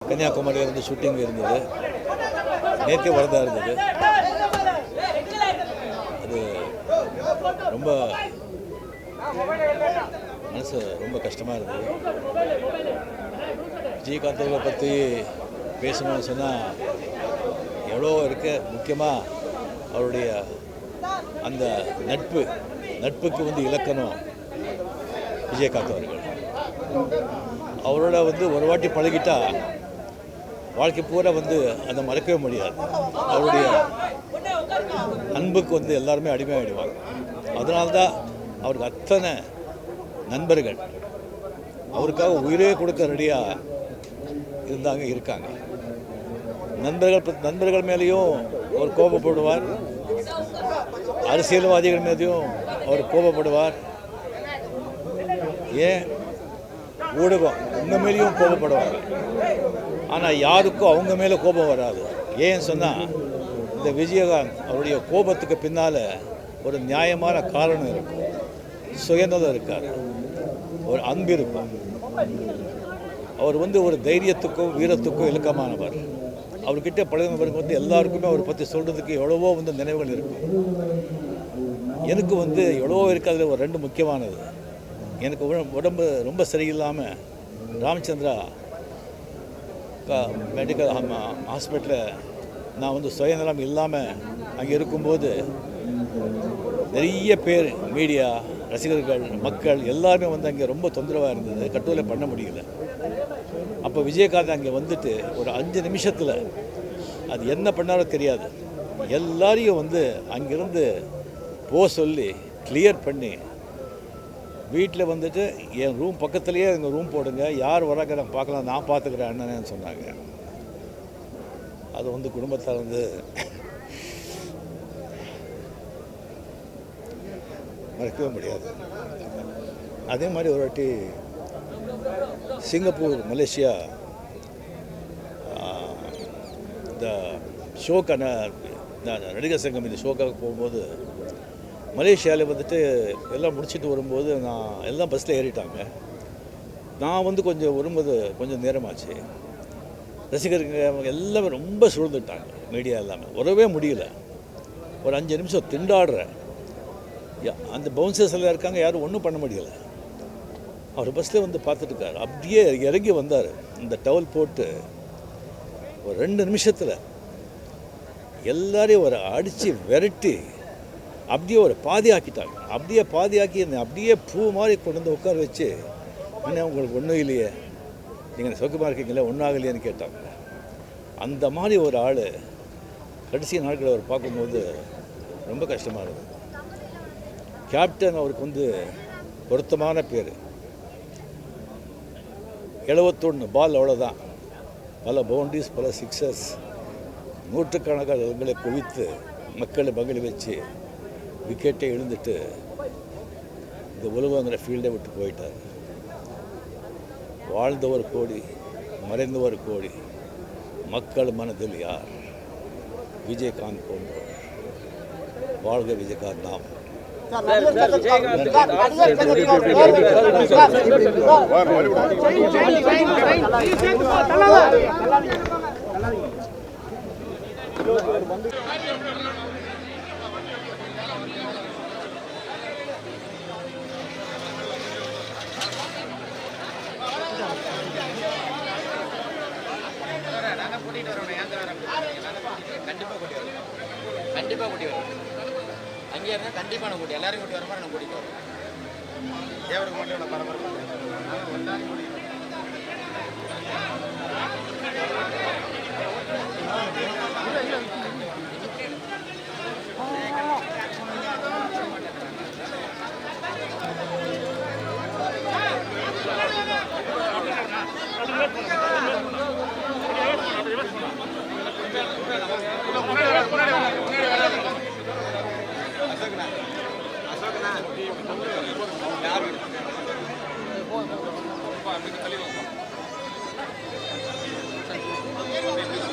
கன்னியாகுமரியிலிருந்து shooting இருந்தது, நேற்றே வரதா இருந்தது. அது ரொம்ப மனசு ரொம்ப கஷ்டமாக இருந்தது. விஜயகாந்த் அவர்களை பற்றி பேசணும்னு சொன்னால் எவ்வளோ இருக்கு. முக்கியமாக அவருடைய அந்த நட்புக்கு இலக்கணம் விஜயகாந்த் அவர்கள். அவரோட ஒரு வாட்டி பழகிட்டா வாழ்க்கை பூரா அதை மறக்கவே முடியாது. அவருடைய அன்புக்கு எல்லாருமே அடிமையாகிடுவாங்க. அதனால்தான் அவருக்கு அத்தனை நண்பர்கள் அவருக்காக உயிரே கொடுக்க ரெடியாக இருக்காங்க. நண்பர்கள் மேலேயும் அவர் கோபப்படுவார், அரசியல்வாதிகள் மீதையும் அவர் கோபப்படுவார். ஏன் ஊடகம் உங்கள் மேலேயும் கோபப்படுவாங்க. ஆனால் யாருக்கும் அவங்க மேலே கோபம் வராது. ஏன்னு சொன்னால் இந்த விஜயகாந்த் அவருடைய கோபத்துக்கு பின்னால் ஒரு நியாயமான காரணம் இருக்கும். சுயநலம் இருக்கார், ஒரு அன்பு இருக்கும். அவர் ஒரு தைரியத்துக்கும் வீரத்துக்கும் இலக்கமானவர். அவர்கிட்ட பழகினவருக்கு எல்லாருக்குமே அவரை பற்றி சொல்கிறதுக்கு எவ்வளவோ நினைவுகள் இருக்கும். எனக்கு எவ்வளவோ இருக்குது. அதில் ஒரு 2 முக்கியமானது. எனக்கு உடம்பு ரொம்ப சரியில்லாமல் ராமச்சந்திரா மெடிக்கல் ஹாஸ்பிட்டலில் நான் சுயநலம் இல்லாமல் அங்கே இருக்கும்போது நிறைய பேர், மீடியா, ரசிகர்கள், மக்கள் எல்லாருமே அங்கே ரொம்ப தொந்தரவாக இருந்தது. கட்டுரை பண்ண முடியல. அப்போ விஜயகாந்த் அங்கே ஒரு 5 நிமிஷத்தில் அது என்ன பண்ணாரோ தெரியாது, எல்லாரையும் அங்கேருந்து சொல்லி கிளியர் பண்ணி வீட்டில் என் ரூம் பக்கத்துலேயே எங்கள் ரூம் போடுங்க, யார் வராங்க நான் பார்க்கலாம், நான் பார்த்துக்கிறேன் அண்ணன்னு சொன்னாங்க. அது குடும்பத்தால் மறக்கவே முடியாது. அதே மாதிரி ஒரு வாட்டி சிங்கப்பூர், மலேசியா இந்த ஷோக்கான நடிகர் சங்கம் இந்த ஷோக்காக போகும்போது மலேசியாவில் எல்லாம் முடிச்சுட்டு வரும்போது நான் எல்லாம் பஸ்ஸில் ஏறிட்டாங்க. நான் கொஞ்சம் வரும்போது கொஞ்சம் நேரமாச்சு. ரசிகர்கள் எல்லாமே ரொம்ப சூழ்ந்துட்டாங்க. மீடியா எல்லாமே வரவே முடியல. ஒரு 5 நிமிஷம் திண்டாடுறேன். அந்த பவுன்சர்ஸ் எல்லாம் இருக்காங்க, யாரும் ஒன்றும் பண்ண முடியலை. அவர் பஸ்ஸில் பார்த்துட்டுருக்காரு. அப்படியே இறங்கி வந்தார். இந்த டவல் போட்டு ஒரு 2 நிமிஷத்தில் எல்லாரையும் அடித்து விரட்டி அப்படியே பாதி ஆக்கிட்டாங்க. அப்படியே பாதி ஆக்கி அப்படியே பூ மாதிரி கொண்டு உட்கார வச்சு, என்ன உங்களுக்கு ஒன்றும் இல்லையே, நீங்கள் சௌக்கியமாக இருக்கீங்களே, ஒன்றும் ஆகலையேன்னு கேட்டாங்க. அந்த மாதிரி ஒரு ஆள் கடைசி நாட்களை அவர் பார்க்கும்போது ரொம்ப கஷ்டமாக இருக்குது. கேப்டன் அவருக்கு பொருத்தமான பேர். 71 பால், அவ்வளோதான். பல பவுண்டரிஸ், பல சிக்ஸஸ், நூற்றுக்கணக்கான இடங்களை குவித்து மக்களை பங்களி வச்சு விக்கெட்டை எழுந்துட்டு இந்த உலகங்கிற ஃபீல்டை விட்டு போயிட்டார். வாழ்ந்தவர் கோடி, மறைந்தவர் கோடி, மக்கள் மனதில் யார்? விஜயகாந்த் போன்றவர். வாழ்க விஜயகாந்த் நாம். கண்டிப்பாக கூட்டி வரும். அங்கே இருந்தால் கண்டிப்பாக நான் கூட்டி எல்லாரும் கூட்டி வர மாதிரி நான் கூட்டிட்டு வரேன். தேவருக்கு மட்டும் நான் பரபரப்பு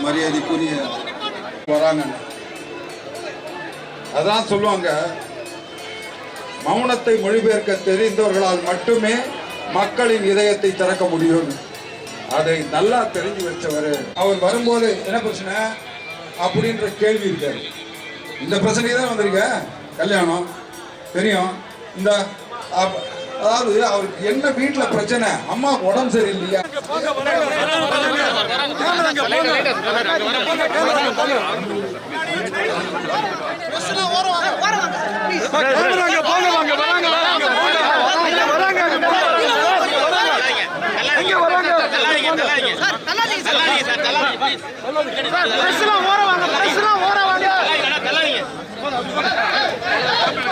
மரியாதைக்குரிய வராங்க. அதான் சொல்லுவாங்க, மௌனத்தை மொழிபெயர்க்க தெரிந்தவர்களால் மட்டுமே மக்களின் இதயத்தை திறக்க முடியும். அதை நல்லா தெரிஞ்சு வச்சவர். அவர் வரும்போது என்ன பிரச்சனை அப்படின்ற கேள்வி இருக்காரு. இந்த பிரச்சனைக்கு தான் வந்திருக்க, கல்யாணம் தெரியும். இந்த அதாவது அவருக்கு என்ன வீட்டுல பிரச்சனை, அம்மாவுக்கு உடம்பு சரியில்லையா, ஓர வாங்க.